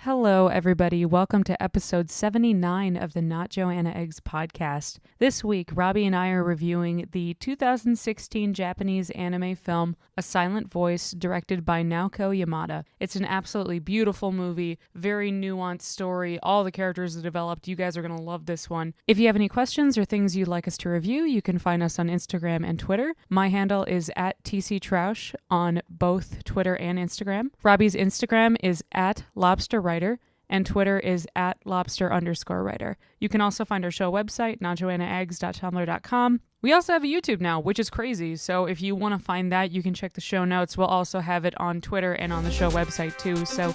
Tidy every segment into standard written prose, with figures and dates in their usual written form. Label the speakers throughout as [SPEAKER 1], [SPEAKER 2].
[SPEAKER 1] Hello, everybody. Welcome to episode 79 of the Not Joanna Eggs podcast. This week, Robbie and I are reviewing the 2016 Japanese anime film, A Silent Voice, directed by Naoko Yamada. It's an absolutely beautiful movie, very nuanced story. All the characters are developed. You guys are going to love this one. If you have any questions or things you'd like us to review, you can find us on Instagram and Twitter. My handle is at TCTroush on both Twitter and Instagram. Robbie's Instagram is at LobsterWriter, and Twitter is at @lobster_writer. You can also find our show website, notjoannaeggs.tumblr.com. We also have a YouTube now, which is crazy. So if you want to find that, you can check the show notes. We'll also have it on Twitter and on the show website too. So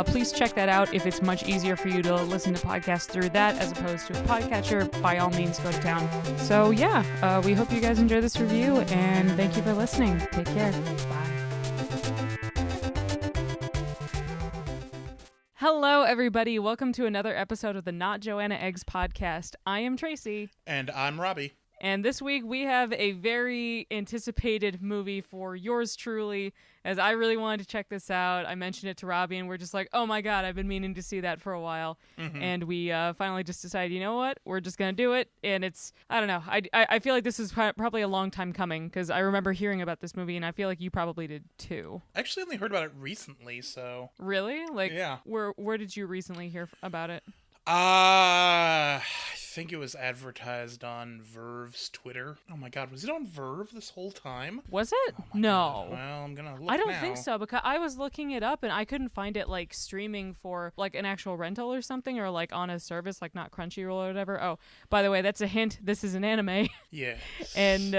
[SPEAKER 1] please check that out. If it's much easier for you to listen to podcasts through that as opposed to a podcatcher, by all means, go to town. So yeah, we hope you guys enjoy this review, and thank you for listening. Take care. Bye. Hello, everybody. Welcome to another episode of the Not Joanna Eggs podcast. I am Tracy.
[SPEAKER 2] And I'm Robbie.
[SPEAKER 1] And this week we have a very anticipated movie for yours truly, as I really wanted to check this out. I mentioned it to Robbie, and we're just like, oh my god, I've been meaning to see that for a while. Mm-hmm. And we finally just decided, you know what, we're just going to do it. And it's, I don't know, I feel like this is probably a long time coming, because I remember hearing about this movie, and I feel like you probably did too.
[SPEAKER 2] I actually only heard about it recently, so...
[SPEAKER 1] Really? Like,
[SPEAKER 2] yeah.
[SPEAKER 1] Where did you recently hear about it?
[SPEAKER 2] I think it was advertised on Verve's Twitter. Oh my god, was it on Verve this whole time?
[SPEAKER 1] Was it?
[SPEAKER 2] Oh
[SPEAKER 1] no.
[SPEAKER 2] God. Well, I'm gonna look
[SPEAKER 1] I don't
[SPEAKER 2] now.
[SPEAKER 1] think so, because I was looking it up and I couldn't find it like streaming for like an actual rental or something, or like on a service like not Crunchyroll or whatever. Oh, by the way, that's a hint. This is an anime.
[SPEAKER 2] Yes.
[SPEAKER 1] and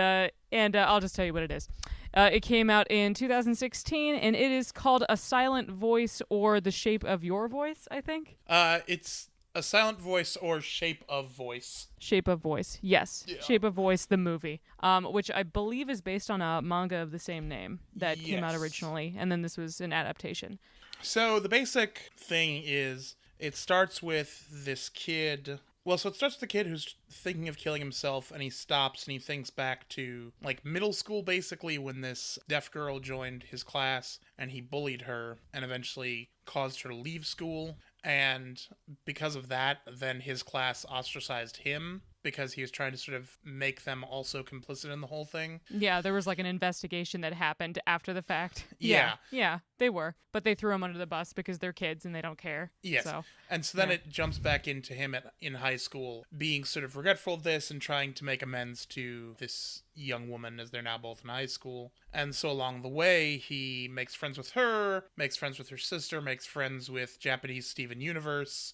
[SPEAKER 1] I'll just tell you what it is. It came out in 2016, and it is called A Silent Voice, or The Shape of Your Voice, I think.
[SPEAKER 2] It's A Silent Voice or Shape of Voice.
[SPEAKER 1] Shape of Voice, yes. Yeah. Shape of Voice, the movie, which I believe is based on a manga of the same name that came out originally, and then this was an adaptation.
[SPEAKER 2] So the basic thing is, it starts with this kid... Well, so it starts with the kid who's thinking of killing himself, and he stops and he thinks back to, like, middle school, basically, when this deaf girl joined his class, and he bullied her, and eventually caused her to leave school. And because of that, then his class ostracized him, because he was trying to sort of make them also complicit in the whole thing.
[SPEAKER 1] Yeah, there was like an investigation that happened after the fact.
[SPEAKER 2] Yeah,
[SPEAKER 1] they were. But they threw him under the bus because they're kids and they don't care.
[SPEAKER 2] Yes.
[SPEAKER 1] So,
[SPEAKER 2] and so then it jumps back into him in high school, being sort of regretful of this and trying to make amends to this young woman, as they're now both in high school. And so along the way, he makes friends with her, makes friends with her sister, makes friends with Japanese Steven Universe.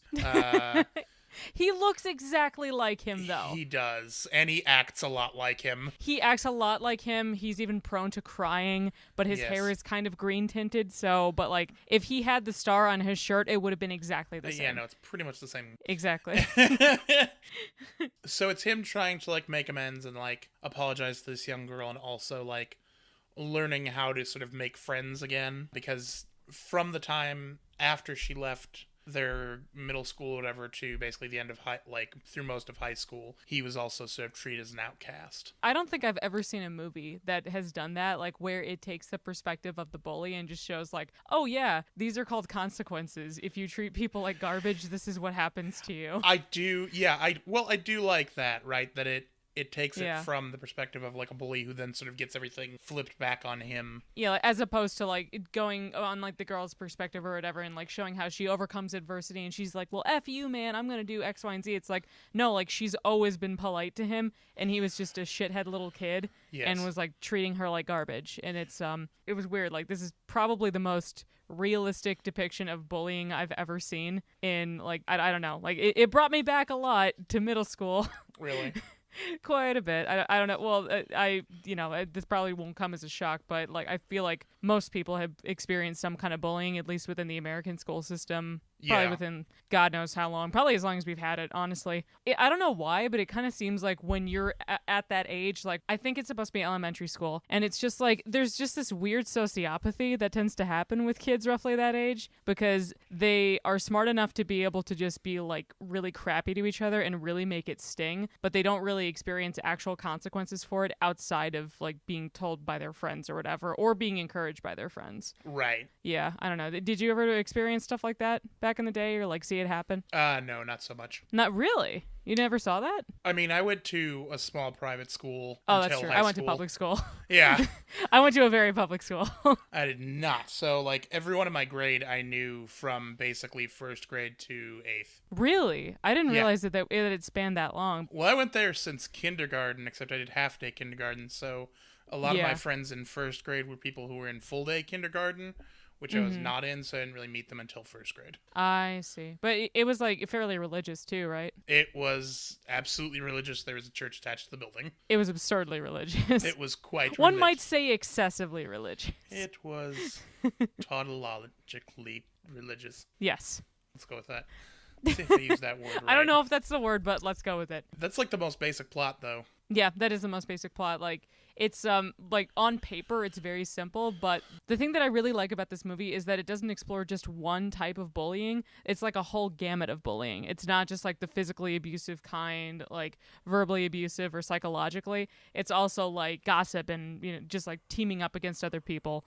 [SPEAKER 1] He looks exactly like him, though.
[SPEAKER 2] He does, and he acts a lot like him.
[SPEAKER 1] He acts a lot like him. He's even prone to crying, but his hair is kind of green tinted, but like, if he had the star on his shirt, it would have been exactly the same.
[SPEAKER 2] Yeah, no, it's pretty much the same.
[SPEAKER 1] Exactly.
[SPEAKER 2] So it's him trying to, like, make amends and, like, apologize to this young girl, and also, like, learning how to sort of make friends again, because from the time after she left their middle school or whatever to basically the end of through most of high school, he was also sort of treated as an outcast.
[SPEAKER 1] I don't think I've ever seen a movie that has done that, like where it takes the perspective of the bully and just shows like, oh yeah, these are called consequences. If you treat people like garbage, this is what happens to you.
[SPEAKER 2] I do like that, right? That it takes it from the perspective of like a bully who then sort of gets everything flipped back on him.
[SPEAKER 1] Yeah, like, as opposed to like going on like the girl's perspective or whatever, and like showing how she overcomes adversity, and she's like, well, F you, man, I'm gonna do X, Y, and Z. It's like, no, like she's always been polite to him, and he was just a shithead little kid and was like treating her like garbage. And it's it was weird. Like, this is probably the most realistic depiction of bullying I've ever seen in, like, I don't know, like it brought me back a lot to middle school.
[SPEAKER 2] Really?
[SPEAKER 1] Quite a bit. I don't know. Well, this probably won't come as a shock, but like I feel like most people have experienced some kind of bullying, at least within the American school system. Probably within God knows how long. Probably as long as we've had it, honestly. I don't know why, but it kind of seems like when you're at that age, like I think it's supposed to be elementary school, and it's just like there's just this weird sociopathy that tends to happen with kids roughly that age, because they are smart enough to be able to just be like really crappy to each other and really make it sting, but they don't really experience actual consequences for it outside of like being told by their friends or whatever, or being encouraged by their friends.
[SPEAKER 2] Right.
[SPEAKER 1] Yeah, I don't know. Did you ever experience stuff like that back back in the day or like see it happen?
[SPEAKER 2] No, not so much.
[SPEAKER 1] Not really. You never saw that?
[SPEAKER 2] I mean, I went to a small private school
[SPEAKER 1] Oh,
[SPEAKER 2] until
[SPEAKER 1] that's true.
[SPEAKER 2] high
[SPEAKER 1] I went
[SPEAKER 2] school.
[SPEAKER 1] to public school.
[SPEAKER 2] Yeah.
[SPEAKER 1] I went to a very public school.
[SPEAKER 2] I did not. So, like, everyone in my grade I knew from basically first grade to 8th.
[SPEAKER 1] Really? I didn't
[SPEAKER 2] Yeah.
[SPEAKER 1] realize that it spanned that long.
[SPEAKER 2] Well, I went there since kindergarten, except I did half-day kindergarten, so a lot of my
[SPEAKER 1] Yeah.
[SPEAKER 2] friends in first grade were people who were in full-day kindergarten, which I was not in, so I didn't really meet them until first grade.
[SPEAKER 1] I see. But it was like fairly religious too, right?
[SPEAKER 2] It was absolutely religious. There was a church attached to the building.
[SPEAKER 1] It was absurdly religious.
[SPEAKER 2] It was quite
[SPEAKER 1] One
[SPEAKER 2] religious.
[SPEAKER 1] might say excessively religious.
[SPEAKER 2] It was tautologically religious.
[SPEAKER 1] Yes.
[SPEAKER 2] Let's go with that. Let's see if I use that word right.
[SPEAKER 1] I don't know if that's the word, but let's go with it.
[SPEAKER 2] That's like the most basic plot, though.
[SPEAKER 1] Yeah, that is the most basic plot. Like, it's like on paper it's very simple, but the thing that I really like about this movie is that it doesn't explore just one type of bullying. It's like a whole gamut of bullying. It's not just like the physically abusive kind, like verbally abusive or psychologically. It's also like gossip and, you know, just like teaming up against other people.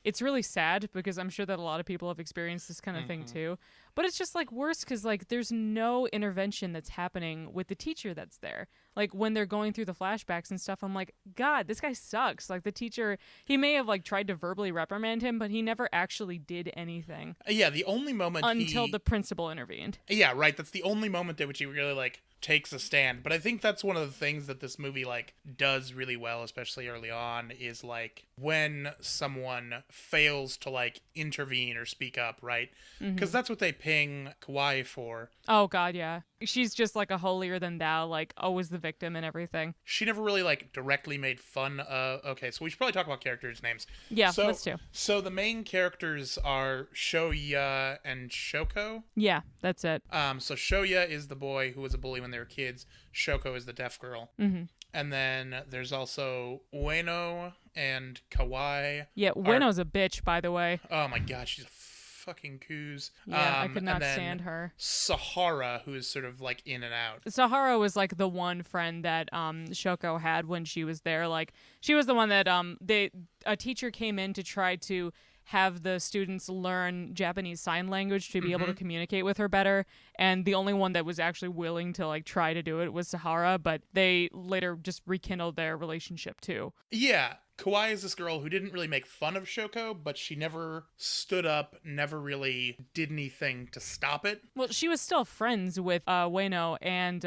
[SPEAKER 1] It's really sad because I'm sure that a lot of people have experienced this kind of thing too. But it's just like worse because like there's no intervention that's happening with the teacher that's there. Like when they're going through the flashbacks and stuff, I'm like, God, this guy sucks. Like the teacher, he may have like tried to verbally reprimand him, but he never actually did anything.
[SPEAKER 2] Yeah, the only moment
[SPEAKER 1] until the principal intervened.
[SPEAKER 2] Yeah, right. That's the only moment at which he really like takes a stand. But I think that's one of the things that this movie like does really well, especially early on, is like when someone fails to like intervene or speak up, right? Because that's what they ping Kawaii for.
[SPEAKER 1] Oh God, yeah. She's just like a holier than thou, like always the victim and everything.
[SPEAKER 2] She never really like directly made fun of. Okay, so we should probably talk about characters' names.
[SPEAKER 1] Yeah, let's do.
[SPEAKER 2] So the main characters are Shoya and Shoko.
[SPEAKER 1] Yeah, that's it.
[SPEAKER 2] So Shoya is the boy who was a bully when they were kids. Shoko is the deaf girl. And then there's also Ueno and Kawaii.
[SPEAKER 1] Yeah, Ueno's a bitch, by the way.
[SPEAKER 2] Oh my god, she's a fucking coos.
[SPEAKER 1] Yeah, I could not stand her.
[SPEAKER 2] Sahara, who is sort of like in and out.
[SPEAKER 1] Sahara was like the one friend that Shoko had when she was there. Like she was the one that a teacher came in to try to have the students learn Japanese sign language to be able to communicate with her better, and the only one that was actually willing to like try to do it was Sahara, but they later just rekindled their relationship too.
[SPEAKER 2] Yeah. Kawaii is this girl who didn't really make fun of Shoko, but she never stood up, never really did anything to stop it.
[SPEAKER 1] Well, she was still friends with Ueno and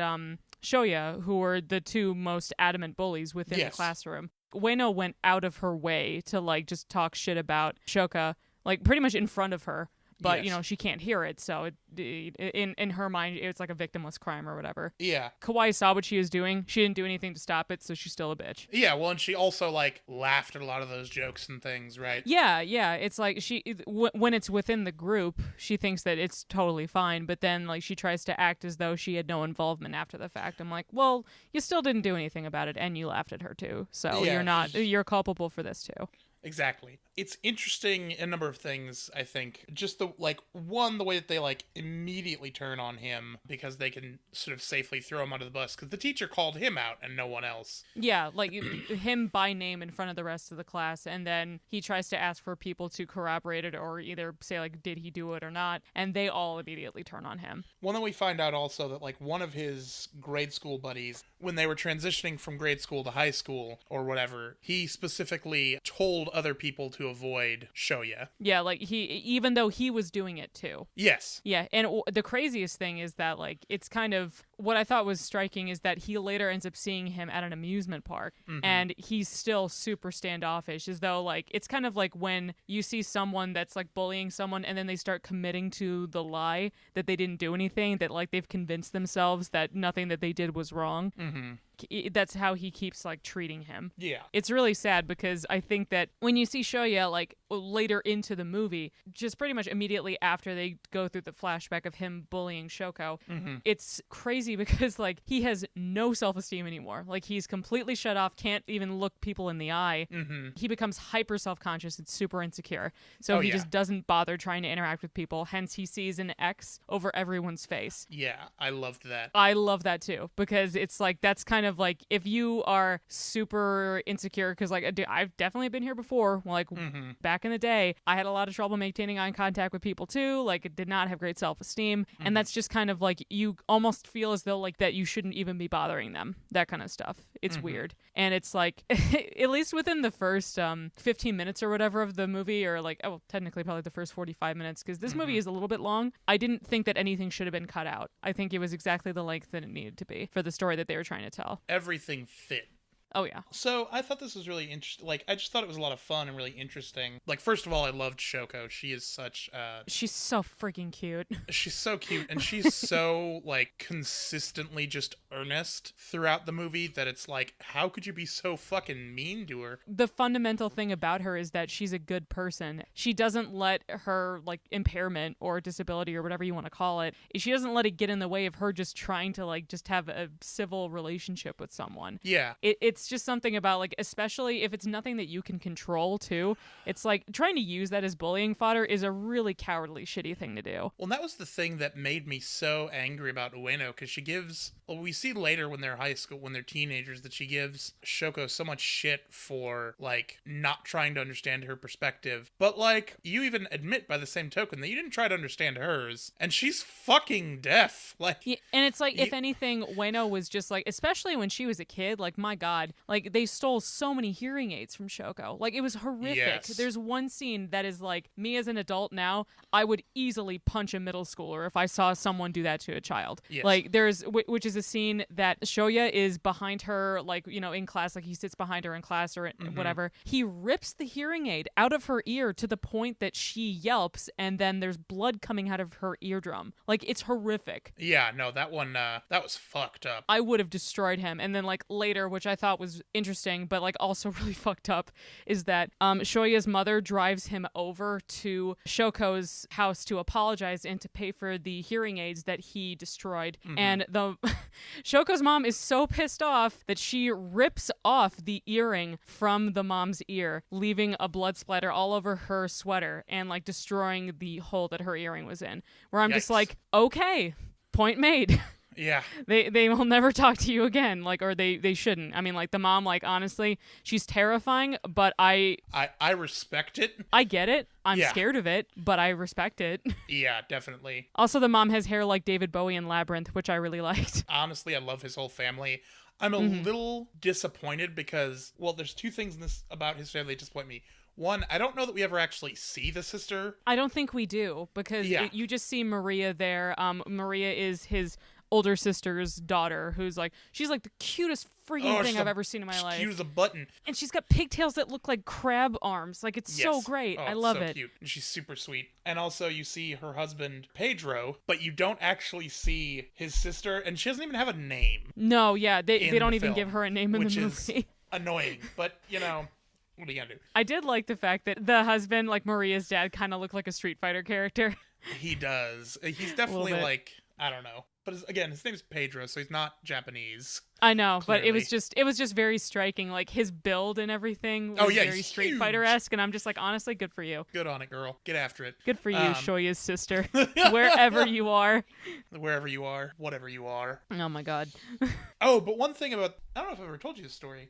[SPEAKER 1] Shoya, who were the two most adamant bullies within the classroom. Ueno went out of her way to like just talk shit about Shoka, like pretty much in front of her. But, you know, she can't hear it, so in her mind, it's like a victimless crime or whatever.
[SPEAKER 2] Yeah.
[SPEAKER 1] Kawaii saw what she was doing. She didn't do anything to stop it, so she's still a bitch.
[SPEAKER 2] Yeah, well, and she also, like, laughed at a lot of those jokes and things, right?
[SPEAKER 1] Yeah. It's like when it's within the group, she thinks that it's totally fine, but then, like, she tries to act as though she had no involvement after the fact. I'm like, well, you still didn't do anything about it, and you laughed at her, too. So you're culpable for this, too.
[SPEAKER 2] Exactly. It's interesting in a number of things, I think. Just the way that they like immediately turn on him because they can sort of safely throw him under the bus because the teacher called him out and no one else.
[SPEAKER 1] Yeah, like him by name in front of the rest of the class, and then he tries to ask for people to corroborate it or either say like, did he do it or not, and they all immediately turn on him.
[SPEAKER 2] Well, then we find out also that like one of his grade school buddies, when they were transitioning from grade school to high school or whatever, he specifically told other people to avoid Shoya.
[SPEAKER 1] Yeah, like even though he was doing it too.
[SPEAKER 2] Yes.
[SPEAKER 1] Yeah, and the craziest thing is that like it's kind of what I thought was striking is that he later ends up seeing him at an amusement park and he's still super standoffish, as though like it's kind of like when you see someone that's like bullying someone and then they start committing to the lie that they didn't do anything, that like they've convinced themselves that nothing that they did was wrong. That's how he keeps like treating him. Yeah. It's really sad because I think that when you see Shoya like later into the movie, just pretty much immediately after they go through the flashback of him bullying Shoko, it's crazy because like he has no self-esteem anymore. Like he's completely shut off, can't even look people in the eye. He becomes hyper self-conscious and super insecure. So he just doesn't bother trying to interact with people. Hence he sees an X over everyone's face.
[SPEAKER 2] Yeah, I loved that.
[SPEAKER 1] I love that too because it's like that's kind of of like, if you are super insecure, because like I've definitely been here before, like back in the day, I had a lot of trouble maintaining eye contact with people too. Like, it did not have great self-esteem. And that's just kind of like, you almost feel as though like that you shouldn't even be bothering them, that kind of stuff. It's weird. And it's like, at least within the first 15 minutes or whatever of the movie, or like, oh, technically probably the first 45 minutes, because this movie is a little bit long, I didn't think that anything should have been cut out. I think it was exactly the length that it needed to be for the story that they were trying to tell.
[SPEAKER 2] Everything fit.
[SPEAKER 1] Oh, yeah.
[SPEAKER 2] So I thought this was really interesting. Like, I just thought it was a lot of fun and really interesting. Like, first of all, I loved Shoko. She is such
[SPEAKER 1] she's so freaking cute.
[SPEAKER 2] She's so cute, and she's so, like, consistently just earnest throughout the movie that it's like, how could you be so fucking mean to her?
[SPEAKER 1] The fundamental thing about her is that she's a good person. She doesn't let her, like, impairment or disability or whatever you want to call it, she doesn't let it get in the way of her just trying to, like, just have a civil relationship with someone.
[SPEAKER 2] Yeah.
[SPEAKER 1] It's just something about, like, especially if it's nothing that you can control, too, it's like trying to use that as bullying fodder is a really cowardly, shitty thing to do.
[SPEAKER 2] Well, that was the thing that made me so angry about Ueno, because she gives, well, we see later when they're high school, when they're teenagers, that she gives Shoko so much shit for, like, not trying to understand her perspective. But, like, you even admit by the same token that you didn't try to understand hers, and she's fucking deaf. Like,
[SPEAKER 1] yeah, and it's like, if anything, Ueno was just like, especially when she was a kid, like, my God, like, they stole so many hearing aids from Shoko. Like, it was horrific.
[SPEAKER 2] Yes.
[SPEAKER 1] There's one scene that is like, me as an adult now, I would easily punch a middle schooler if I saw someone do that to a child.
[SPEAKER 2] Yes.
[SPEAKER 1] Like, which is a scene that Shoya is behind her, like, you know, in class, like, he sits behind her in class or whatever. He rips the hearing aid out of her ear to the point that she yelps, and then there's blood coming out of her eardrum. Like, it's horrific.
[SPEAKER 2] Yeah, no, that one, that was fucked up.
[SPEAKER 1] I would have destroyed him. And then, like, later, which I thought was interesting, but, like, also really fucked up, is that Shoya's mother drives him over to Shoko's house to apologize and to pay for the hearing aids that he destroyed. And the Shoko's mom is so pissed off that she rips off the earring from the mom's ear, leaving a blood splatter all over her sweater and, like, destroying the hole that her earring was in. Where I'm just like, okay, point made.
[SPEAKER 2] Yeah.
[SPEAKER 1] They will never talk to you again, like, or they shouldn't. I mean, like, the mom, like, honestly, she's terrifying, but I
[SPEAKER 2] respect it.
[SPEAKER 1] I get it. I'm scared of it, but I respect it.
[SPEAKER 2] Yeah, definitely.
[SPEAKER 1] Also, the mom has hair like David Bowie in Labyrinth, which I really liked.
[SPEAKER 2] Honestly, I love his whole family. I'm a little disappointed because, well, there's two things in this about his family that disappoint me. One, I don't know that we ever actually see the sister.
[SPEAKER 1] I don't think we do, because you just see Maria there. Maria is his older sister's daughter, who's like, she's like the cutest freaking thing I've ever seen in my life.
[SPEAKER 2] Cute as a button.
[SPEAKER 1] And she's got pigtails that look like crab arms. Like, it's so great. I love it.
[SPEAKER 2] Cute. And she's super sweet. And also you see her husband, Pedro, but you don't actually see his sister, and she doesn't even have a name.
[SPEAKER 1] No, yeah, they don't even give her a name in the movie.
[SPEAKER 2] Which is annoying, but, you know, what are you gonna do?
[SPEAKER 1] I did like the fact that the husband, like Maria's dad, kind of looked like a Street Fighter character.
[SPEAKER 2] He does. He's definitely like, I don't know. But again, his name's Pedro, so he's not Japanese.
[SPEAKER 1] I know,
[SPEAKER 2] clearly.
[SPEAKER 1] But it was just very striking. Like, his build and everything was very Street Fighter-esque, and I'm just like, honestly, good for you.
[SPEAKER 2] Good on it, girl. Get after it.
[SPEAKER 1] Good for you, Shoya's sister. Wherever you are.
[SPEAKER 2] Wherever you are. Whatever you are.
[SPEAKER 1] Oh, my God.
[SPEAKER 2] Oh, but one thing about... I don't know if I've ever told you this story.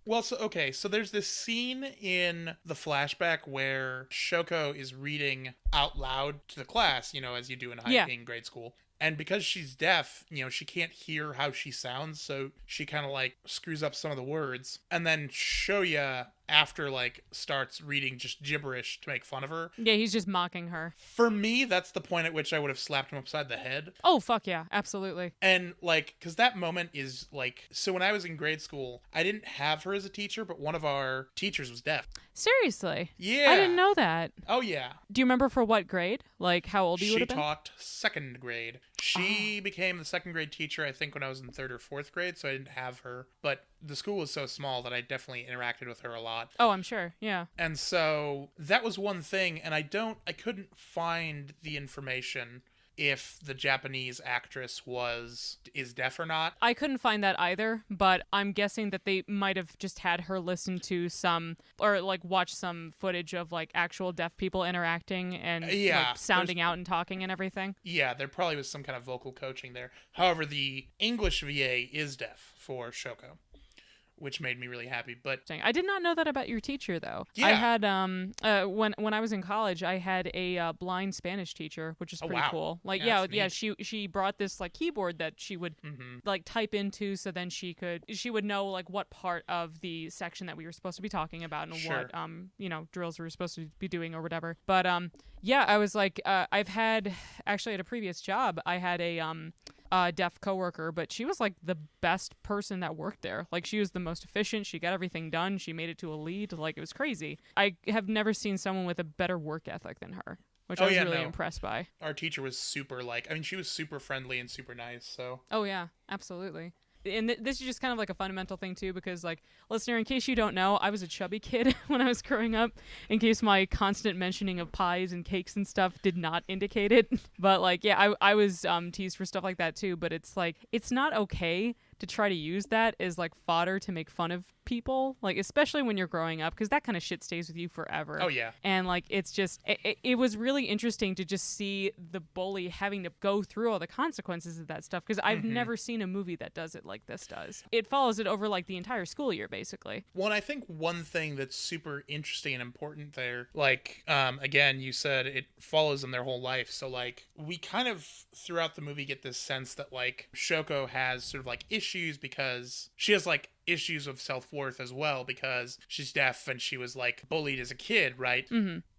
[SPEAKER 2] Well, so there's this scene in the flashback where Shoko is reading out loud to the class, you know, as you do in grade school. And because she's deaf, you know, she can't hear how she sounds, so she kind of, like, screws up some of the words. And then Shoya, after, like, starts reading just gibberish to make fun of her.
[SPEAKER 1] Yeah, he's just mocking her.
[SPEAKER 2] For me, that's the point at which I would have slapped him upside the head.
[SPEAKER 1] Oh, fuck yeah, absolutely.
[SPEAKER 2] And, like, because that moment is, like... So when I was in grade school, I didn't have her as a teacher, but one of our teachers was deaf.
[SPEAKER 1] Seriously?
[SPEAKER 2] Yeah.
[SPEAKER 1] I didn't know that.
[SPEAKER 2] Oh, yeah.
[SPEAKER 1] Do you remember for what grade? Like, how old you would have been?
[SPEAKER 2] She taught second grade. She became the second grade teacher, I think, when I was in third or fourth grade, so I didn't have her. But the school was so small that I definitely interacted with her a lot.
[SPEAKER 1] Oh, I'm sure. Yeah.
[SPEAKER 2] And so that was one thing, and I couldn't find the information if the Japanese actress is deaf or not.
[SPEAKER 1] I couldn't find that either, but I'm guessing that they might have just had her listen to some, or like watch some footage of like actual deaf people interacting and like sounding out and talking and everything.
[SPEAKER 2] Yeah, there probably was some kind of vocal coaching there. However, the English VA is deaf for Shoko, which made me really happy. But
[SPEAKER 1] I did not know that about your teacher, though.
[SPEAKER 2] Yeah.
[SPEAKER 1] I had when I was in college, I had a blind Spanish teacher, which is pretty cool. Like, she brought this like keyboard that she would like type into, so then she would know like what part of the section that we were supposed to be talking about and what drills we were supposed to be doing or whatever. But I was like, I've had actually at a previous job, I had a deaf coworker, but she was like the best person that worked there. Like, she was the most efficient. She got everything done. She made it to a lead. Like, it was crazy. I have never seen someone with a better work ethic than her, which I was really impressed by.
[SPEAKER 2] Our teacher was super she was super friendly and super nice. So.
[SPEAKER 1] Oh yeah, absolutely. And this is just kind of like a fundamental thing too, because like, listener, in case you don't know, I was a chubby kid when I was growing up, in case my constant mentioning of pies and cakes and stuff did not indicate it. But like, yeah, I was teased for stuff like that too, but it's like, it's not okay to try to use that as like fodder to make fun of people, like especially when you're growing up, because that kind of shit stays with you forever.
[SPEAKER 2] Oh yeah.
[SPEAKER 1] And like, it's just it was really interesting to just see the bully having to go through all the consequences of that stuff, because I've never seen a movie that does it like this does. It follows it over like the entire school year basically.
[SPEAKER 2] Well, and I think one thing that's super interesting and important there, like again, you said it follows them their whole life, so like we kind of throughout the movie get this sense that like Shoko has sort of like issues because she has like issues of self-worth as well, because she's deaf and she was like bullied as a kid, right?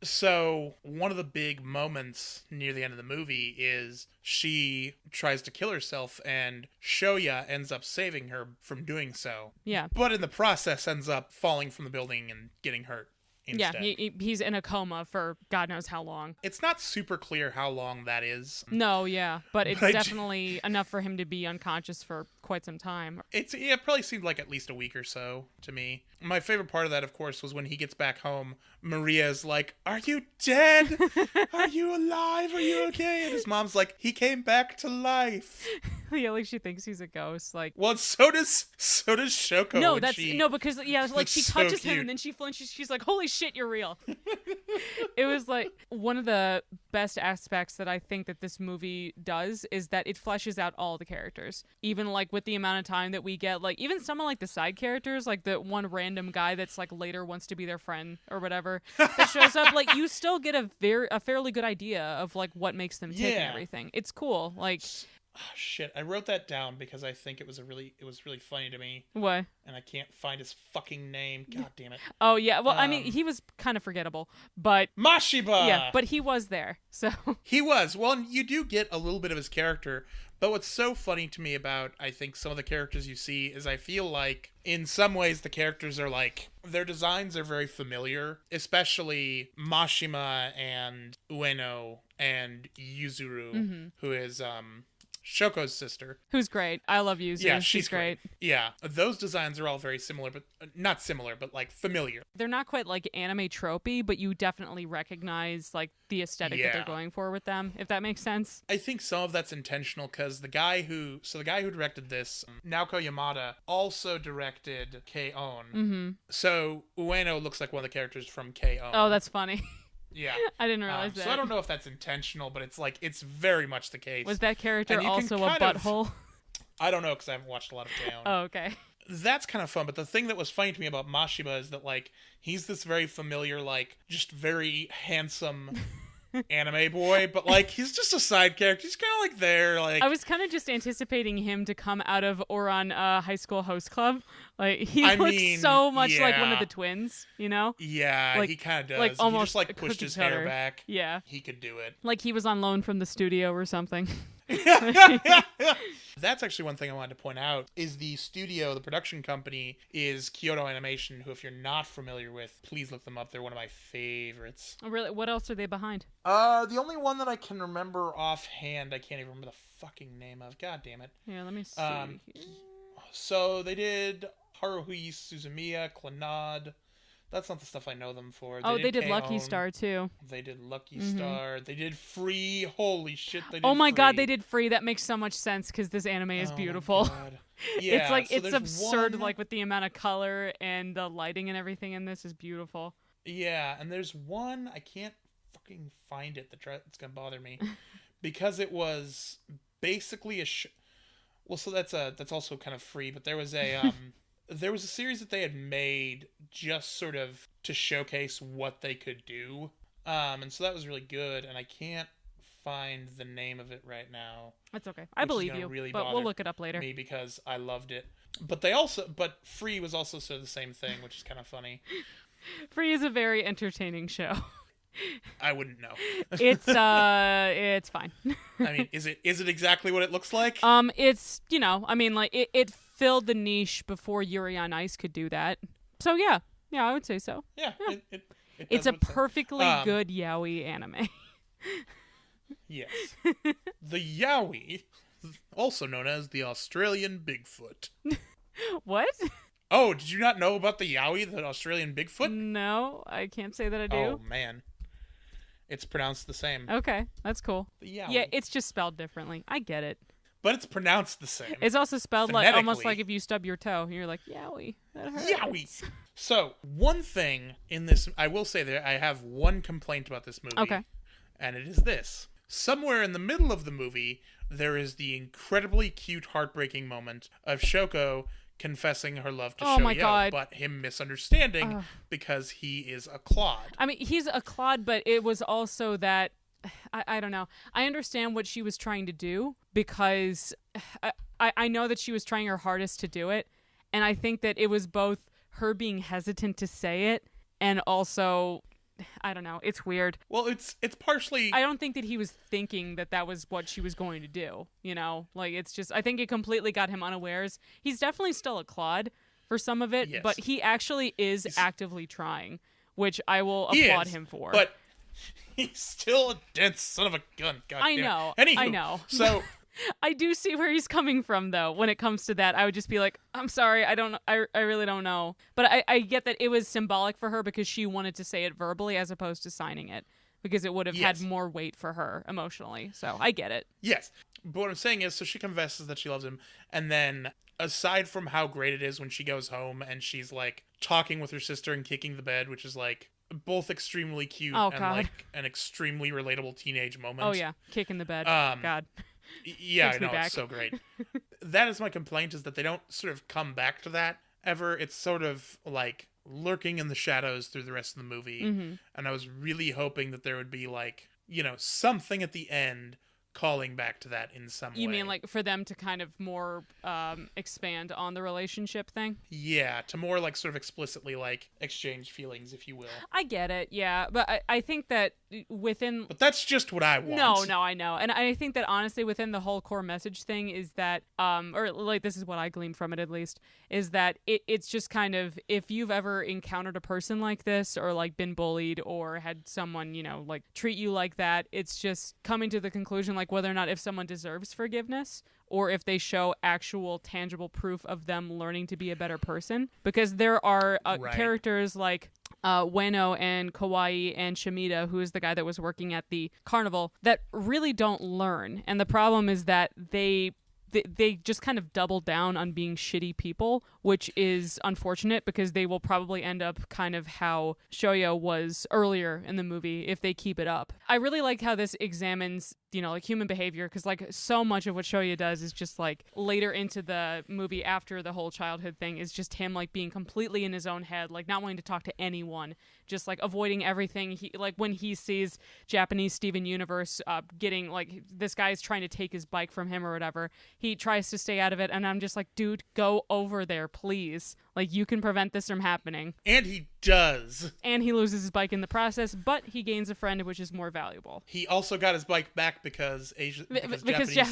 [SPEAKER 2] So one of the big moments near the end of the movie is she tries to kill herself and Shoya ends up saving her from doing so.
[SPEAKER 1] Yeah.
[SPEAKER 2] But in the process ends up falling from the building and getting hurt instead.
[SPEAKER 1] Yeah, he's in a coma for God knows how long.
[SPEAKER 2] It's not super clear how long that is.
[SPEAKER 1] No, yeah, but it's definitely enough for him to be unconscious for quite some time.
[SPEAKER 2] It probably seemed like at least a week or so to me. My favorite part of that, of course, was when he gets back home, Maria's like, "Are you dead? Are you alive? Are you okay?" And his mom's like, "He came back to life."
[SPEAKER 1] Yeah, like she thinks he's a ghost. Like,
[SPEAKER 2] well, so does Shoko.
[SPEAKER 1] No, because like she touches him and then she flinches. She's like, "Holy shit, you're real." It was like one of the best aspects that I think that this movie does is that it fleshes out all the characters, even like with the amount of time that we get. Like even some of like the side characters, like the one random guy that's like later wants to be their friend or whatever that shows up. Like you still get a fairly good idea of like what makes them tick and everything. It's cool. Like.
[SPEAKER 2] Oh, shit, I wrote that down because I think it was really funny to me.
[SPEAKER 1] What?
[SPEAKER 2] And I can't find his fucking name. God damn it.
[SPEAKER 1] Oh yeah, well I mean he was kind of forgettable, but
[SPEAKER 2] Mashiba.
[SPEAKER 1] Yeah, but he was there, so
[SPEAKER 2] he was. Well, you do get a little bit of his character, but what's so funny to me about I think some of the characters you see is I feel like in some ways the characters are like their designs are very familiar, especially Mashima and Ueno and Yuzuru, who is Shoko's sister.
[SPEAKER 1] Who's great. I love Yuzu.
[SPEAKER 2] Yeah,
[SPEAKER 1] she's great.
[SPEAKER 2] Yeah, those designs are all very similar, but not similar, but like familiar.
[SPEAKER 1] They're not quite like anime tropey, but you definitely recognize like the aesthetic that they're going for with them, if that makes sense.
[SPEAKER 2] I think some of that's intentional because the guy who directed this, Naoko Yamada, also directed K-On! So Ueno looks like one of the characters from K-On!
[SPEAKER 1] Oh, that's funny.
[SPEAKER 2] Yeah.
[SPEAKER 1] I didn't realize that.
[SPEAKER 2] So I don't know if that's intentional, but it's very much the case.
[SPEAKER 1] Was that character also a butthole?
[SPEAKER 2] I don't know because I haven't watched a lot of K-On!
[SPEAKER 1] Oh, okay.
[SPEAKER 2] That's kind of fun, but the thing that was funny to me about Mashiba is that, like, he's this very familiar, like, just very handsome anime boy, but, like, he's just a side character. He's kind of, like, there, like...
[SPEAKER 1] I was kind of just anticipating him to come out of Oran High School Host Club. Like, he looks so much like one of the twins, you know?
[SPEAKER 2] Yeah,
[SPEAKER 1] like,
[SPEAKER 2] he kind of does.
[SPEAKER 1] Like, almost
[SPEAKER 2] he just, like, pushed his hair back.
[SPEAKER 1] Yeah.
[SPEAKER 2] He could do it.
[SPEAKER 1] Like, he was on loan from the studio or something.
[SPEAKER 2] That's actually one thing I wanted to point out is the production company is Kyoto Animation, who if you're not familiar with, please look them up. They're one of my favorites.
[SPEAKER 1] Oh, really? What else are they behind?
[SPEAKER 2] The only one that I can remember offhand, I can't even remember the fucking name of. God damn it.
[SPEAKER 1] Yeah, let me see.
[SPEAKER 2] So they did Haruhi Suzumiya, Clannad, That's not the stuff I know them for.
[SPEAKER 1] They did Lucky
[SPEAKER 2] K-On!,
[SPEAKER 1] Star, too.
[SPEAKER 2] They did Lucky Star. They did Free. Holy shit, they did
[SPEAKER 1] Oh my
[SPEAKER 2] Free.
[SPEAKER 1] god, they did Free. That makes so much sense because this anime is beautiful.
[SPEAKER 2] Yeah,
[SPEAKER 1] it's like,
[SPEAKER 2] so
[SPEAKER 1] it's
[SPEAKER 2] there's
[SPEAKER 1] absurd,
[SPEAKER 2] one...
[SPEAKER 1] like, with the amount of color and the lighting and everything in this is beautiful.
[SPEAKER 2] Yeah, and there's one, I can't fucking find it, it's gonna bother me. Because it was basically a well, so that's also kind of free, but there was a there was a series that they had made just sort of to showcase what they could do. And so that was really good, and I can't find the name of it right now.
[SPEAKER 1] That's okay. I believe you,
[SPEAKER 2] really
[SPEAKER 1] but we'll look it up later.
[SPEAKER 2] Me because I loved it. But Free was also sort of the same thing, which is kind of funny.
[SPEAKER 1] Free is a very entertaining show.
[SPEAKER 2] I wouldn't know.
[SPEAKER 1] It's fine.
[SPEAKER 2] I mean, is it exactly what it looks like?
[SPEAKER 1] It's, I mean, like, it filled the niche before Yuri on Ice could do that. So yeah, I would say so.
[SPEAKER 2] Yeah.
[SPEAKER 1] It's a perfectly good yaoi anime.
[SPEAKER 2] Yes. The yaoi, also known as the Australian Bigfoot.
[SPEAKER 1] What?
[SPEAKER 2] Oh, did you not know about the yaoi, the Australian Bigfoot?
[SPEAKER 1] No, I can't say that I do.
[SPEAKER 2] Oh, man. It's pronounced the same.
[SPEAKER 1] Okay, that's cool.
[SPEAKER 2] The yaoi.
[SPEAKER 1] Yeah, it's just spelled differently. I get it.
[SPEAKER 2] But it's pronounced the same.
[SPEAKER 1] It's also spelled like almost like if you stub your toe. You're like, yaoi. That hurts.
[SPEAKER 2] Yaoi! So, one thing in this, I will say that I have one complaint about this movie.
[SPEAKER 1] Okay.
[SPEAKER 2] And it is this. Somewhere in the middle of the movie, there is the incredibly cute, heartbreaking moment of Shoko confessing her love to
[SPEAKER 1] my
[SPEAKER 2] Shoyo,
[SPEAKER 1] God.
[SPEAKER 2] but him misunderstanding because he is a clod.
[SPEAKER 1] I mean, he's a clod, but it was also that, I don't know. I understand what she was trying to do because I know that she was trying her hardest to do it, and I think that it was both her being hesitant to say it and also... I don't know. It's weird.
[SPEAKER 2] Well, it's partially...
[SPEAKER 1] I don't think that he was thinking that was what she was going to do, Like, it's just... I think it completely got him unawares. He's definitely still a clod for some of it,
[SPEAKER 2] yes.
[SPEAKER 1] but he actually is actively trying, which I will applaud him for.
[SPEAKER 2] But he's still a dense son of a gun. God
[SPEAKER 1] I
[SPEAKER 2] damn.
[SPEAKER 1] know.
[SPEAKER 2] Anywho,
[SPEAKER 1] I know.
[SPEAKER 2] So...
[SPEAKER 1] I do see where he's coming from, though, when it comes to that. I would just be like, I'm sorry, I really don't know. But I get that it was symbolic for her because she wanted to say it verbally as opposed to signing it, because it would have had more weight for her emotionally. So I get it.
[SPEAKER 2] Yes. But what I'm saying is, so she confesses that she loves him, and then, aside from how great it is when she goes home and she's, like, talking with her sister and kicking the bed, which is, like, both extremely cute and, like, an extremely relatable teenage moment.
[SPEAKER 1] Oh, yeah. Kicking the bed. God.
[SPEAKER 2] Yeah, I know, it's so great. That is my complaint, is that they don't sort of come back to that ever. It's sort of like lurking in the shadows through the rest of the movie. Mm-hmm. And I was really hoping that there would be like, something at the end calling back to that in some way.
[SPEAKER 1] You mean like for them to kind of more expand on the relationship thing?
[SPEAKER 2] Yeah, to more like sort of explicitly like exchange feelings, if you will.
[SPEAKER 1] I get it, yeah. But I think that within...
[SPEAKER 2] But that's just what I want.
[SPEAKER 1] No, I know. And I think that honestly within the whole core message thing is that, or like this is what I gleaned from it at least, is that it's just kind of, if you've ever encountered a person like this or like been bullied or had someone, like treat you like that, it's just coming to the conclusion like whether or not if someone deserves forgiveness or if they show actual tangible proof of them learning to be a better person. Because there are characters like Ueno and Kawaii and Shamida, who is the guy that was working at the carnival, that really don't learn. And the problem is that they just kind of double down on being shitty people, which is unfortunate because they will probably end up kind of how Shoyo was earlier in the movie if they keep it up. I really like how this examines, like human behavior, because like so much of what Shoyo does is just like later into the movie after the whole childhood thing is just him like being completely in his own head, like not wanting to talk to anyone, just like avoiding everything. He like when he sees Japanese Steven Universe getting like this guy's trying to take his bike from him or whatever, he tries to stay out of it, and I'm just like, dude, go over there, please. Like, you can prevent this from happening.
[SPEAKER 2] And he does.
[SPEAKER 1] And he loses his bike in the process, but he gains a friend, which is more valuable.
[SPEAKER 2] He also got his bike back because Japanese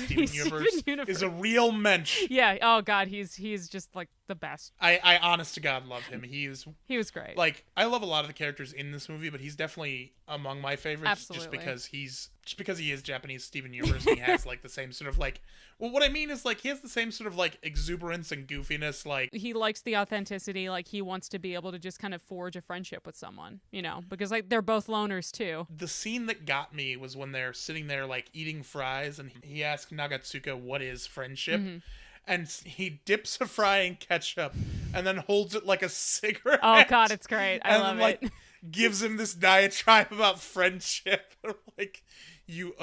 [SPEAKER 2] Steven Universe is a real mensch.
[SPEAKER 1] Yeah. Oh God, he's just like the best.
[SPEAKER 2] I honest to God love him. He
[SPEAKER 1] was great.
[SPEAKER 2] Like, I love a lot of the characters in this movie, but he's definitely among my favorites.
[SPEAKER 1] Absolutely.
[SPEAKER 2] Just because he is Japanese Steven Universe, and he has like the same sort of like, well, what I mean is like he has the same sort of like exuberance and goofiness. Like,
[SPEAKER 1] he likes the authenticity. Like, he wants to be able to just kind of forge a friendship with someone, you know, because like they're both loners too.
[SPEAKER 2] The scene that got me was when they're sitting there like eating fries, and he asks Nagatsuka what is friendship.
[SPEAKER 1] Mm-hmm.
[SPEAKER 2] And he dips a fry in ketchup and then holds it like a cigarette.
[SPEAKER 1] Oh God, it's great. I love it.
[SPEAKER 2] Gives him this diatribe about friendship. Like, you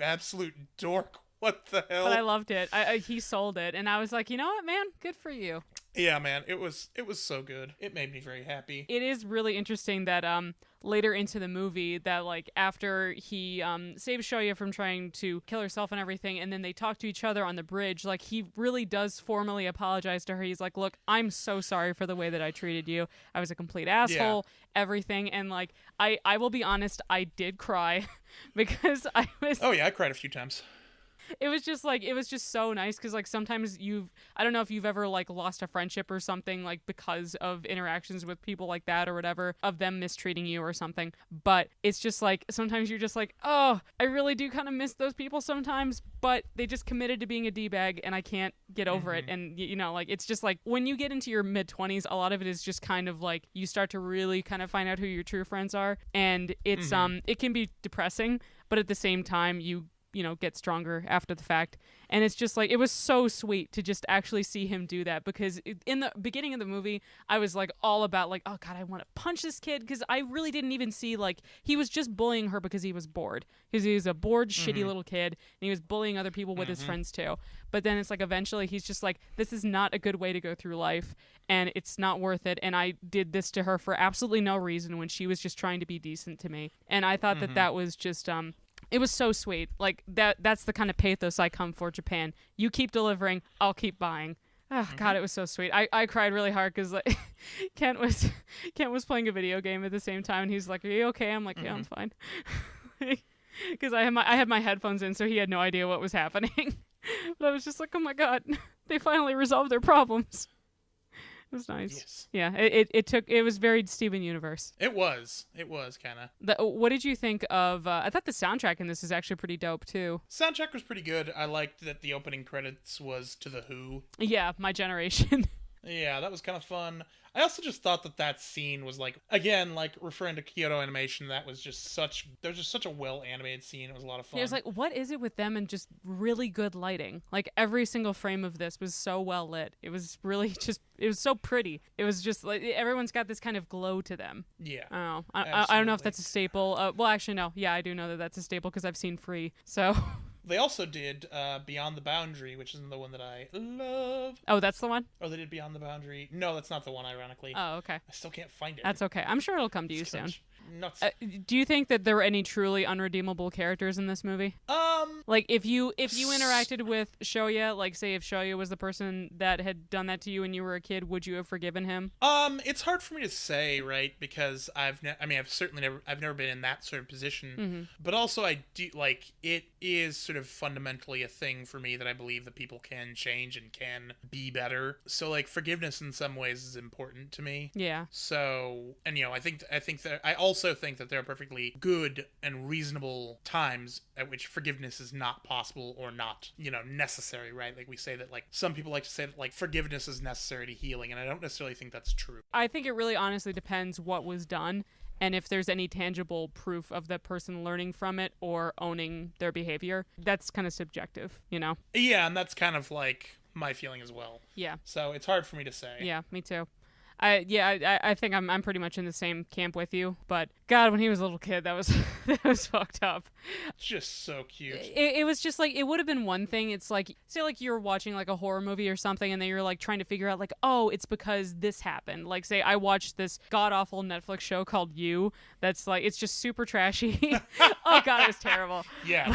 [SPEAKER 2] absolute dork. What the hell?
[SPEAKER 1] But I loved it. He sold it, and I was like, you know what, man? Good for you.
[SPEAKER 2] Yeah, man. It was so good. It made me very happy.
[SPEAKER 1] It is really interesting that later into the movie that like after he saves Shoya from trying to kill herself and everything, and then they talk to each other on the bridge, like he really does formally apologize to her. He's like, look, I'm so sorry for the way that I treated you. I was a complete asshole, everything. And like I will be honest, I did cry because I was
[SPEAKER 2] Oh yeah, I cried a few times.
[SPEAKER 1] It was just so nice because like sometimes I don't know if you've ever like lost a friendship or something like because of interactions with people like that or whatever, of them mistreating you or something, but it's just like sometimes you're just like, oh, I really do kind of miss those people sometimes, but they just committed to being a D-bag and I can't get over it. And you know, like it's just like when you get into your mid-20s, a lot of it is just kind of like you start to really kind of find out who your true friends are, and it's it can be depressing, but at the same time you know, get stronger after the fact. And it's just like, it was so sweet to just actually see him do that, because in the beginning of the movie, I was like all about like, oh God, I want to punch this kid, because I really didn't even see like, he was just bullying her because he was bored. Because he was a bored, shitty little kid, and he was bullying other people with his friends too. But then it's like, eventually he's just like, this is not a good way to go through life, and it's not worth it. And I did this to her for absolutely no reason when she was just trying to be decent to me. And I thought that was just, it was so sweet. Like that's the kind of pathos I come for, Japan. You keep delivering, I'll keep buying. Oh God, it was so sweet. I cried really hard because like Kent was playing a video game at the same time, and he's like, "Are you okay?" I'm like, "Yeah, I'm fine." Because I had my headphones in, so he had no idea what was happening. But I was just like, "Oh my God, they finally resolved their problems." It was nice.
[SPEAKER 2] Yes.
[SPEAKER 1] Yeah, it was very Steven Universe.
[SPEAKER 2] It was kind of.
[SPEAKER 1] What did you think of, I thought the soundtrack in this is actually pretty dope too.
[SPEAKER 2] Soundtrack was pretty good. I liked that the opening credits was to The Who.
[SPEAKER 1] Yeah, My Generation.
[SPEAKER 2] Yeah, that was kind of fun. I also just thought that scene was like, again, like referring to Kyoto Animation, there's just such a well animated scene. It was a lot of fun.
[SPEAKER 1] Yeah, it was like, what is it with them and just really good lighting? Like every single frame of this was so well lit. It was really it was so pretty. It was just like everyone's got this kind of glow to them.
[SPEAKER 2] Yeah.
[SPEAKER 1] I don't know if that's a staple. Well, actually, no. Yeah, I do know that that's a staple because I've seen Free. So.
[SPEAKER 2] They also did Beyond the Boundary, which isn't the one that I love.
[SPEAKER 1] Oh, that's the one?
[SPEAKER 2] Oh, they did Beyond the Boundary. No, that's not the one, ironically.
[SPEAKER 1] Oh, okay.
[SPEAKER 2] I still can't find it.
[SPEAKER 1] That's okay. I'm sure it'll come to you soon.
[SPEAKER 2] Nuts.
[SPEAKER 1] Do you think that there were any truly unredeemable characters in this movie? Like if you interacted with Shoya, like say if Shoya was the person that had done that to you when you were a kid, would you have forgiven him?
[SPEAKER 2] It's hard for me to say, right? Because I've never been in that sort of position. But also I do like it is sort of fundamentally a thing for me that I believe that people can change and can be better. So like forgiveness in some ways is important to me.
[SPEAKER 1] Yeah.
[SPEAKER 2] So, and you know, I think that I also think that there are perfectly good and reasonable times at which forgiveness is not possible or not, you know, necessary, right? Like we say that like some people like to say that like forgiveness is necessary to healing, and I don't necessarily think that's true.
[SPEAKER 1] I think it really honestly depends what was done and if there's any tangible proof of the person learning from it or owning their behavior. That's kind of subjective, you know?
[SPEAKER 2] Yeah, and that's kind of like my feeling as well.
[SPEAKER 1] Yeah.
[SPEAKER 2] So it's hard for me to say.
[SPEAKER 1] Yeah, me too. I think I'm pretty much in the same camp with you, but God, when he was a little kid, that was fucked up.
[SPEAKER 2] Just so cute.
[SPEAKER 1] It was just like, it would have been one thing. It's like, say like you're watching like a horror movie or something, and then you're like trying to figure out like, oh, it's because this happened. Like say I watched this god awful Netflix show called You. That's like, it's just super trashy. Oh God, it was terrible.
[SPEAKER 2] Yeah.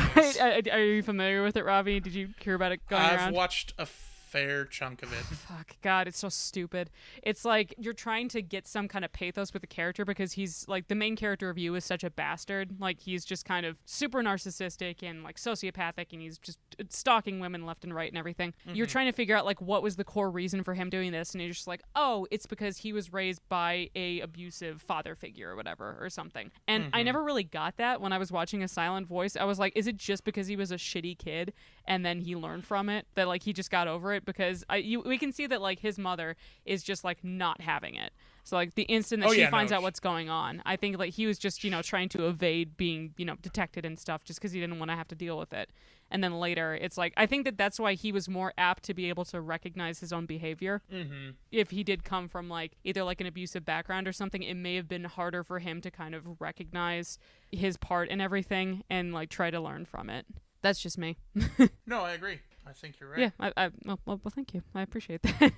[SPEAKER 1] Are you familiar with it, Robbie? Did you hear about it going around?
[SPEAKER 2] I've watched a fair chunk of it.
[SPEAKER 1] Fuck, God, it's so stupid. It's like you're trying to get some kind of pathos with the character because he's like the main character of you is such a bastard. Like he's just kind of super narcissistic and like sociopathic, and he's just stalking women left and right and everything. You're trying to figure out like what was the core reason for him doing this, and you're just like, oh, it's because he was raised by a abusive father figure or whatever or something. And I never really got that when I was watching A Silent Voice. I was like, is it just because he was a shitty kid and then he learned from it that like he just got over it? Because we can see that like his mother is just like not having it. So like the instant that she finds out what's going on, I think like he was just, you know, trying to evade being, you know, detected and stuff just because he didn't want to have to deal with it. And then later, it's like, I think that that's why he was more apt to be able to recognize his own behavior. If he did come from like either like an abusive background or something, it may have been harder for him to kind of recognize his part in everything and like try to learn from it. That's just me.
[SPEAKER 2] No, I agree. I think you're right.
[SPEAKER 1] Yeah, well, thank you. I appreciate that.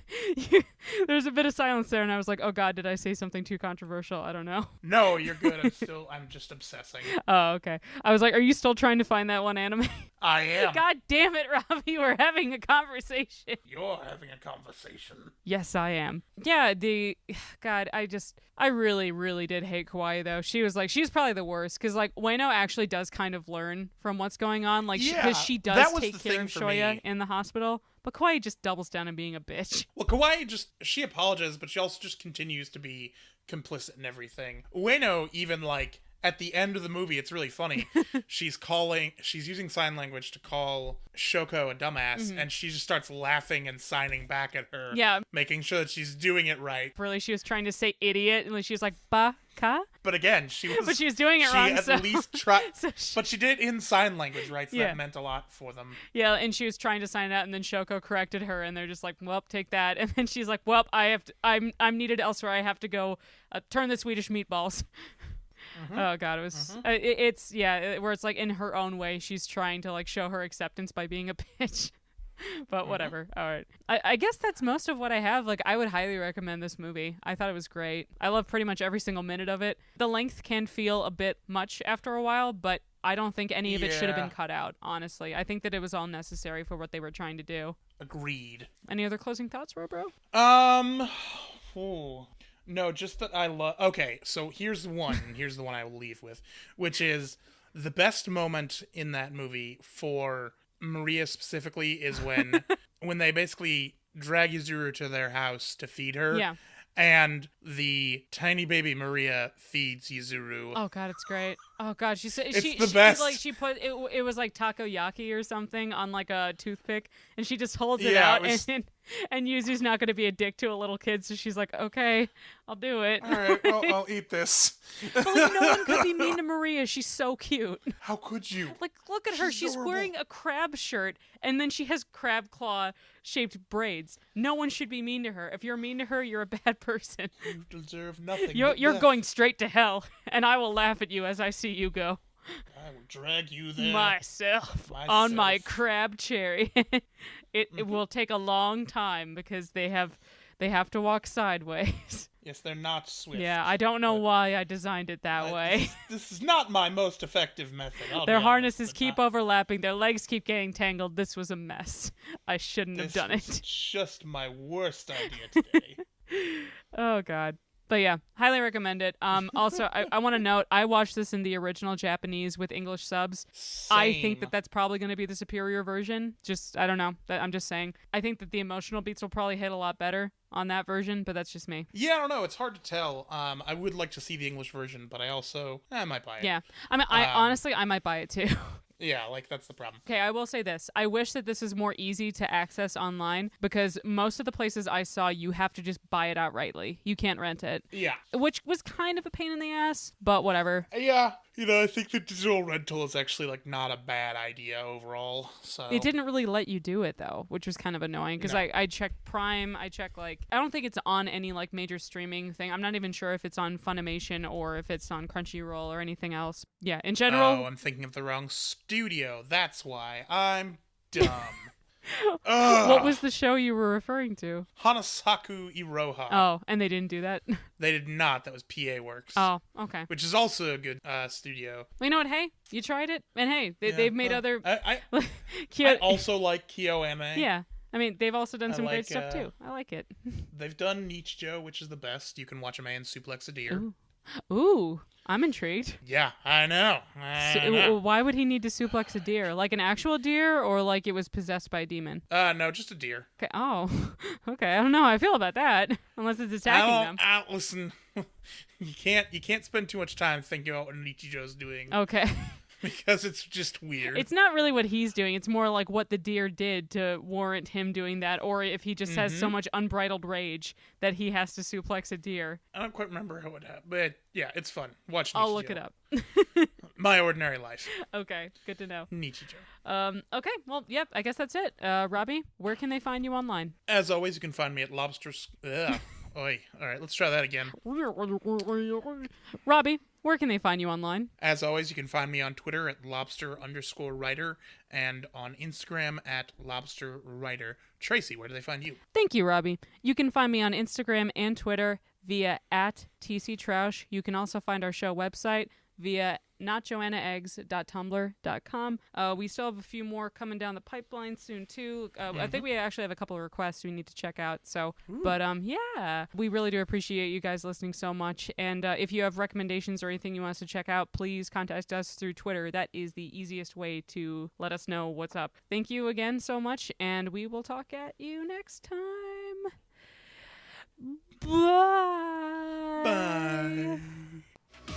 [SPEAKER 1] There's a bit of silence there, and I was like, oh God, did I say something too controversial? I don't know.
[SPEAKER 2] No, you're good. I'm just obsessing.
[SPEAKER 1] Oh, okay. I was like, are you still trying to find that one anime?
[SPEAKER 2] I am.
[SPEAKER 1] God damn it, Robbie, we're having a conversation.
[SPEAKER 2] You're having a conversation.
[SPEAKER 1] Yes, I am. Yeah, God, I really, really did hate Kawaii, though. She's probably the worst, because, like, Ueno actually does kind of learn from what's going on, like, because she does take care of Shoya in the hospital, but Kawaii just doubles down on being a bitch.
[SPEAKER 2] Well, Kawaii she apologizes, but she also just continues to be complicit in everything. Ueno even, like, at the end of the movie, it's really funny. She's using sign language to call Shoko a dumbass, and she just starts laughing and signing back at her. Yeah. Making sure that she's doing it right.
[SPEAKER 1] Really, she was trying to say idiot, and she was like, ba-ka?
[SPEAKER 2] But again, she was
[SPEAKER 1] doing it wrong,
[SPEAKER 2] at least tried. But she did it in sign language, right? So that meant a lot for them. Yeah,
[SPEAKER 1] and she was trying to sign it out, and then Shoko corrected her, and they're just like, well, take that. And then she's like, well, I'm needed elsewhere. I have to go turn the Swedish meatballs. Oh God, it was it's where it's like in her own way she's trying to like show her acceptance by being a bitch. But whatever. All right, I guess that's most of what I have. Like, I would highly recommend this movie. I thought it was great. I love pretty much every single minute of it. The length can feel a bit much after a while, but I don't think any of it should have been cut out, honestly. I think that it was all necessary for what they were trying to do.
[SPEAKER 2] Agreed.
[SPEAKER 1] Any other closing thoughts, Robro?
[SPEAKER 2] No, just that I love... Okay, so here's the one I will leave with, which is the best moment in that movie for Maria specifically is when they basically drag Yuzuru to their house to feed her. Yeah. And the tiny baby Maria feeds Yuzuru.
[SPEAKER 1] Oh God, it's great. Oh God, she said
[SPEAKER 2] it's the best.
[SPEAKER 1] She put it was like takoyaki or something on like a toothpick, and she just holds it out, and Yuzu's not going to be a dick to a little kid, so she's like, okay, I'll do it.
[SPEAKER 2] All right, well, I'll eat this.
[SPEAKER 1] But like, no one could be mean to Maria. She's so cute.
[SPEAKER 2] How could you?
[SPEAKER 1] Like, look at her. She's wearing a crab shirt, and then she has crab claw shaped braids. No one should be mean to her. If you're mean to her, you're a bad person.
[SPEAKER 2] You deserve nothing.
[SPEAKER 1] You're going straight to hell, and I will laugh at you as I see you go.
[SPEAKER 2] I will drag you there
[SPEAKER 1] myself. On my crab cherry. It will take a long time because they have to walk sideways.
[SPEAKER 2] Yes, they're not swift.
[SPEAKER 1] Yeah, I don't know why I designed it that way.
[SPEAKER 2] This is not my most effective method.
[SPEAKER 1] Their harnesses keep overlapping. Their legs keep getting tangled. This was a mess. I shouldn't have done it.
[SPEAKER 2] This was just my worst idea today.
[SPEAKER 1] Oh, God. But yeah, highly recommend it. Also, I want to note, I watched this in the original Japanese with English subs.
[SPEAKER 2] Same.
[SPEAKER 1] I think that that's probably going to be the superior version. I don't know. I'm just saying. I think that the emotional beats will probably hit a lot better on that version, but that's just me.
[SPEAKER 2] Yeah, I don't know. It's hard to tell. I would like to see the English version, but I might buy it.
[SPEAKER 1] Yeah. I mean, honestly, I might buy it too.
[SPEAKER 2] Yeah, like, that's the problem.
[SPEAKER 1] Okay, I will say this. I wish that this is more easy to access online, because most of the places I saw, you have to just buy it outrightly. You can't rent it.
[SPEAKER 2] Yeah.
[SPEAKER 1] Which was kind of a pain in the ass, but whatever.
[SPEAKER 2] Yeah. I think the digital rental is actually, like, not a bad idea overall, so...
[SPEAKER 1] It didn't really let you do it, though, which was kind of annoying, because I checked Prime, I don't think it's on any, like, major streaming thing. I'm not even sure if it's on Funimation or if it's on Crunchyroll or anything else. Yeah, in general...
[SPEAKER 2] Oh, I'm thinking of the wrong studio. That's why. I'm dumb. What
[SPEAKER 1] was the show you were referring to?
[SPEAKER 2] Hanasaku Iroha.
[SPEAKER 1] Oh, and they didn't do that?
[SPEAKER 2] They did not. That was PA Works.
[SPEAKER 1] Oh, okay.
[SPEAKER 2] Which is also a good studio.
[SPEAKER 1] Well, you know what? Hey, you tried it, and hey, they've made other...
[SPEAKER 2] I also like KyoAnime.
[SPEAKER 1] Yeah. I mean, they've also done some great
[SPEAKER 2] like,
[SPEAKER 1] stuff too. I like it.
[SPEAKER 2] They've done Nichijou, which is the best. You can watch a man suplex a deer.
[SPEAKER 1] Ooh, I'm intrigued.
[SPEAKER 2] Yeah, I know.
[SPEAKER 1] Why would he need to suplex a deer? Like an actual deer, or like it was possessed by a demon?
[SPEAKER 2] No, just a deer.
[SPEAKER 1] Okay. Oh, okay. I don't know how I feel about that. Unless it's attacking them.
[SPEAKER 2] Listen, you can't spend too much time thinking about what Nichijou's doing.
[SPEAKER 1] Okay.
[SPEAKER 2] Because it's just weird.
[SPEAKER 1] It's not really what he's doing. It's more like what the deer did to warrant him doing that, or if he just has so much unbridled rage that he has to suplex a deer.
[SPEAKER 2] I don't quite remember how it happened, but yeah, it's fun. Watch Nichijou.
[SPEAKER 1] I'll look it up.
[SPEAKER 2] My Ordinary Life.
[SPEAKER 1] Okay, good to know.
[SPEAKER 2] Nichijou.
[SPEAKER 1] Okay, well, yep, I guess that's it. Robbie, where can they find you online?
[SPEAKER 2] As always, you can find me at Lobsters. Oi. All right, let's try that again.
[SPEAKER 1] Robbie, where can they find you online?
[SPEAKER 2] As always, you can find me on Twitter at lobster_writer and on Instagram at lobsterwriter. Tracy, where do they find you?
[SPEAKER 1] Thank you, Robbie. You can find me on Instagram and Twitter via @TCTroush. You can also find our show website via notjoannaeggs.tumblr.com. We still have a few more coming down the pipeline soon too. I think we actually have a couple of requests we need to check out. So, but yeah, we really do appreciate you guys listening so much. And if you have recommendations or anything you want us to check out, please contact us through Twitter. That is the easiest way to let us know what's up. Thank you again so much, and we will talk at you next time. Bye.
[SPEAKER 2] Bye.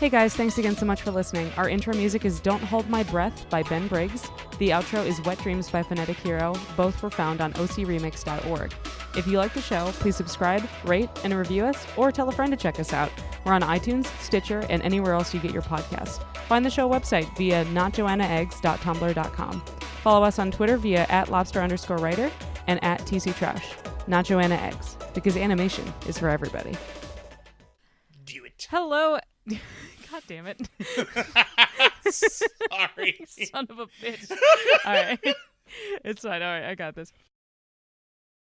[SPEAKER 1] Hey guys, thanks again so much for listening. Our intro music is Don't Hold My Breath by Ben Briggs. The outro is Wet Dreams by Phonetic Hero. Both were found on ocremix.org. If you like the show, please subscribe, rate, and review us, or tell a friend to check us out. We're on iTunes, Stitcher, and anywhere else you get your podcasts. Find the show website via notjoannaeggs.tumblr.com. Follow us on Twitter via @lobster_writer and @TCTroush. Not Joanna Eggs, because animation is for everybody.
[SPEAKER 2] Do it.
[SPEAKER 1] Hello. God damn it.
[SPEAKER 2] Sorry.
[SPEAKER 1] Son of a bitch. All right. It's fine. All right. I got this.